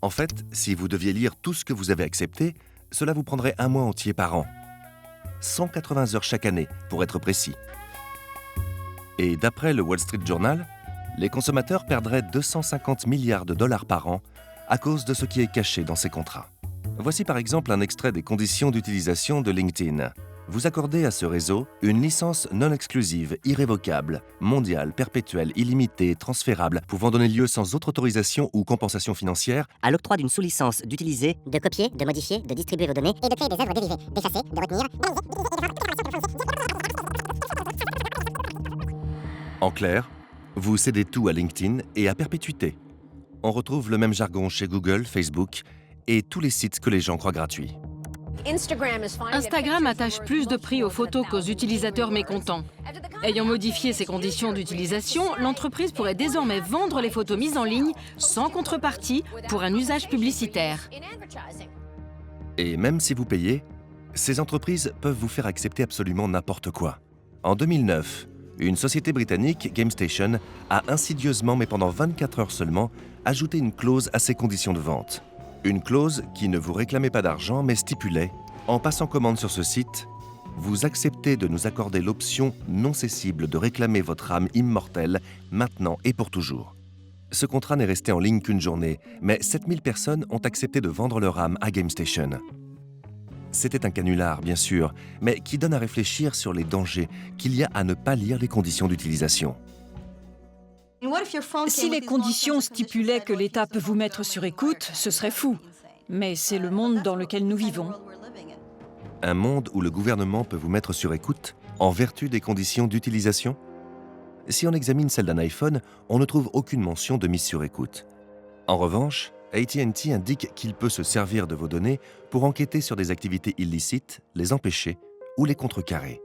En fait, si vous deviez lire tout ce que vous avez accepté, cela vous prendrait un mois entier par an. 180 heures chaque année, pour être précis. Et d'après le Wall Street Journal, les consommateurs perdraient 250 milliards de dollars par an à cause de ce qui est caché dans ces contrats. Voici par exemple un extrait des conditions d'utilisation de LinkedIn. Vous accordez à ce réseau une licence non exclusive, irrévocable, mondiale, perpétuelle, illimitée, transférable, pouvant donner lieu sans autre autorisation ou compensation financière À l'octroi d'une sous-licence d'utiliser, De copier, de modifier, de distribuer vos données Et de créer des œuvres dérivées, d'effacer, de retenir. En clair, vous cédez tout à LinkedIn et à perpétuité. On retrouve le même jargon chez Google, Facebook et tous les sites que les gens croient gratuits. Instagram attache plus de prix aux photos qu'aux utilisateurs mécontents. Ayant modifié ses conditions d'utilisation, l'entreprise pourrait désormais vendre les photos mises en ligne sans contrepartie pour un usage publicitaire. Et même si vous payez, ces entreprises peuvent vous faire accepter absolument n'importe quoi. En 2009, une société britannique, GameStation, a insidieusement, mais pendant 24 heures seulement, ajouté une clause à ses conditions de vente. Une clause qui ne vous réclamait pas d'argent, mais stipulait, en passant commande sur ce site, vous acceptez de nous accorder l'option non cessible de réclamer votre âme immortelle, maintenant et pour toujours. Ce contrat n'est resté en ligne qu'une journée, mais 7000 personnes ont accepté de vendre leur âme à GameStation. C'était un canular, bien sûr, mais qui donne à réfléchir sur les dangers qu'il y a à ne pas lire les conditions d'utilisation. Si les conditions stipulaient que l'État peut vous mettre sur écoute, ce serait fou. Mais c'est le monde dans lequel nous vivons. Un monde où le gouvernement peut vous mettre sur écoute en vertu des conditions d'utilisation? Si on examine celle d'un iPhone, on ne trouve aucune mention de mise sur écoute. En revanche, AT&T indique qu'il peut se servir de vos données pour enquêter sur des activités illicites, les empêcher ou les contrecarrer.